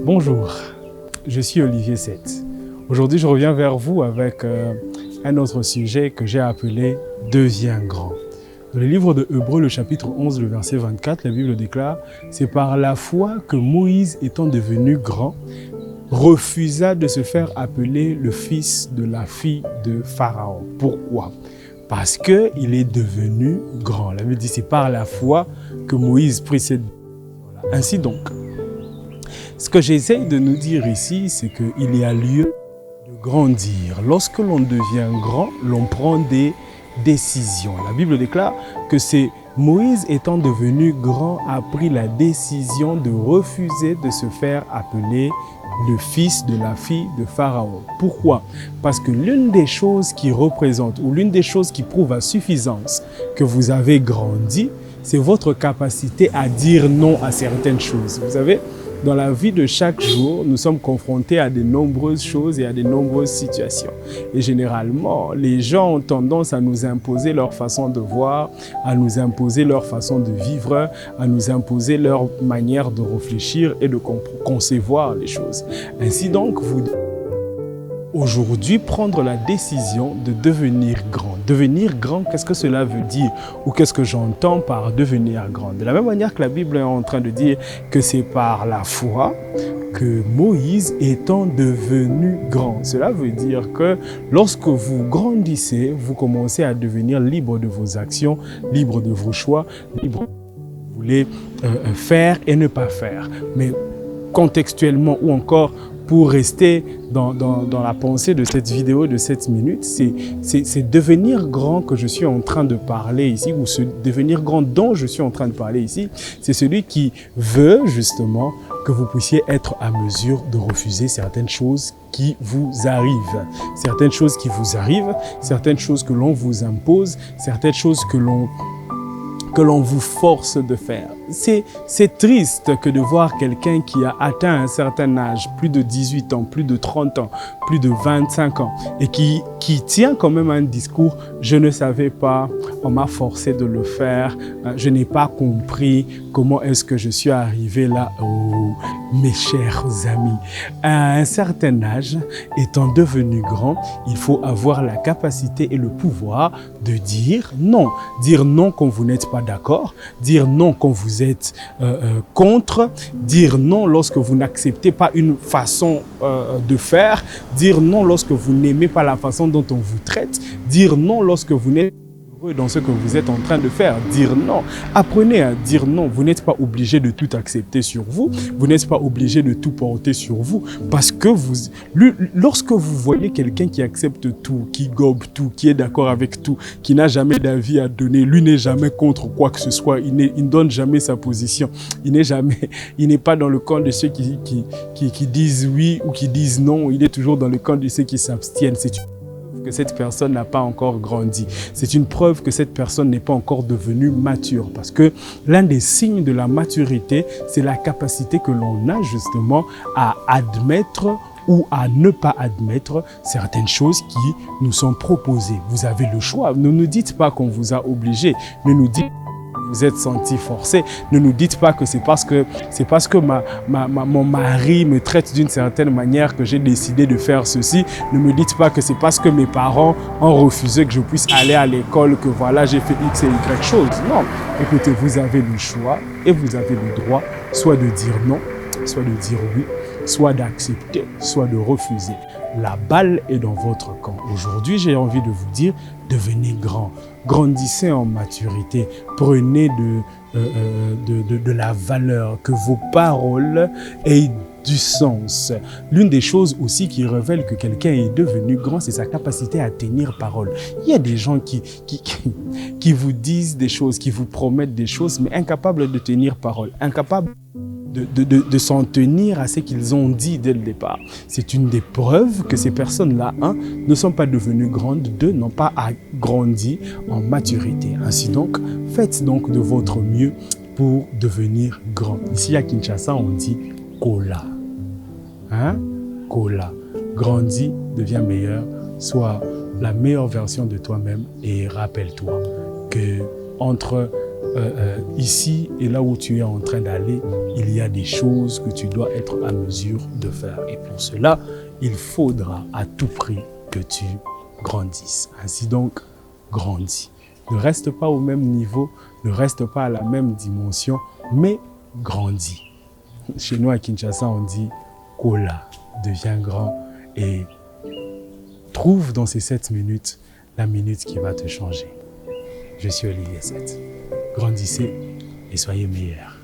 Bonjour, je suis Olivier Seth. Aujourd'hui, je reviens vers vous avec un autre sujet que j'ai appelé « Deviens grand ». Dans le livre de Hébreux, le chapitre 11, le verset 24, la Bible déclare « C'est par la foi que Moïse, étant devenu grand, refusa de se faire appeler le fils de la fille de Pharaon. » Pourquoi? Parce qu'il est devenu grand. La Bible dit « C'est par la foi que Moïse prit cette décision-là. » Ainsi donc, ce que j'essaye de nous dire ici, c'est qu'il y a lieu de grandir. Lorsque l'on devient grand, l'on prend des décisions. La Bible déclare que c'est Moïse, étant devenu grand, a pris la décision de refuser de se faire appeler le fils de la fille de Pharaon. Pourquoi? Parce que l'une des choses qui représente, ou l'une des choses qui prouve à suffisance que vous avez grandi, c'est votre capacité à dire non à certaines choses. Vous savez, dans la vie de chaque jour, nous sommes confrontés à de nombreuses choses et à de nombreuses situations. Et généralement, les gens ont tendance à nous imposer leur façon de voir, à nous imposer leur façon de vivre, à nous imposer leur manière de réfléchir et de concevoir les choses. Ainsi donc, vous aujourd'hui prendre la décision de devenir grand. Devenir grand, qu'est-ce que cela veut dire? Ou qu'est-ce que j'entends par devenir grand? De la même manière que la Bible est en train de dire que c'est par la foi que Moïse étant devenu grand. Cela veut dire que lorsque vous grandissez, vous commencez à devenir libre de vos actions, libre de vos choix, libre de ce que vous voulez faire et ne pas faire. Mais contextuellement ou encore pour rester dans la pensée de cette vidéo de 7 minutes, c'est devenir grand que je suis en train de parler ici, ou ce devenir grand dont je suis en train de parler ici, c'est celui qui veut justement que vous puissiez être à mesure de refuser certaines choses qui vous arrivent. Certaines choses qui vous arrivent, certaines choses que l'on vous impose, certaines choses que l'on vous force de faire. C'est triste que de voir quelqu'un qui a atteint un certain âge, plus de 18 ans, plus de 30 ans, plus de 25 ans, et qui tient quand même un discours « je ne savais pas, on m'a forcé de le faire, je n'ai pas compris comment est-ce que je suis arrivé là. » Oh, mes chers amis, à un certain âge, étant devenu grand, il faut avoir la capacité et le pouvoir de dire non. Dire non quand vous n'êtes pas d'accord, dire non quand vous êtes contre, dire non lorsque vous n'acceptez pas une façon de faire, dire non lorsque vous n'aimez pas la façon dont on vous traite, dire non lorsque vous n'êtes heureux dans ce que vous êtes en train de faire, dire non. Apprenez à dire non. Vous n'êtes pas obligé de tout accepter sur vous, vous n'êtes pas obligé de tout porter sur vous, parce que lorsque vous voyez quelqu'un qui accepte tout, qui gobe tout, qui est d'accord avec tout, qui n'a jamais d'avis à donner, lui n'est jamais contre quoi que ce soit, il ne donne jamais sa position, il n'est pas dans le camp de ceux qui disent oui ou qui disent non, il est toujours dans le camp de ceux qui s'abstiennent. C'est que cette personne n'a pas encore grandi. C'est une preuve que cette personne n'est pas encore devenue mature. Parce que l'un des signes de la maturité, c'est la capacité que l'on a justement à admettre ou à ne pas admettre certaines choses qui nous sont proposées. Vous avez le choix. Ne nous dites pas qu'on vous a obligé. Ne nous dites vous êtes senti forcé. Ne nous dites pas que c'est parce que mon mari me traite d'une certaine manière que j'ai décidé de faire ceci. Ne me dites pas que c'est parce que mes parents ont refusé que je puisse aller à l'école que voilà, j'ai fait X et Y choses. Non. Écoutez, vous avez le choix et vous avez le droit soit de dire non, soit de dire oui, soit d'accepter, soit de refuser. La balle est dans votre camp. Aujourd'hui, j'ai envie de vous dire, devenez grand. Grandissez en maturité. Prenez de la valeur, que vos paroles aient du sens. L'une des choses aussi qui révèle que quelqu'un est devenu grand, c'est sa capacité à tenir parole. Il y a des gens qui vous disent des choses, qui vous promettent des choses, mais incapables de tenir parole, incapables de s'en tenir à ce qu'ils ont dit dès le départ. C'est une des preuves que ces personnes-là, ne sont pas devenues grandes, deux, n'ont pas grandi en maturité. Ainsi donc, faites donc de votre mieux pour devenir grand. Ici à Kinshasa, on dit « Kola ». Kola. grandis, deviens meilleur, sois la meilleure version de toi-même et rappelle-toi que entre ici et là où tu es en train d'aller, il y a des choses que tu dois être à mesure de faire. Et pour cela, il faudra à tout prix que tu grandisses. Ainsi donc, grandis. Ne reste pas au même niveau, ne reste pas à la même dimension, mais grandis. Chez nous à Kinshasa, on dit « Kola », deviens grand et trouve dans ces 7 minutes la minute qui va te changer. Je suis Olivier 7. Grandissez et soyez meilleurs.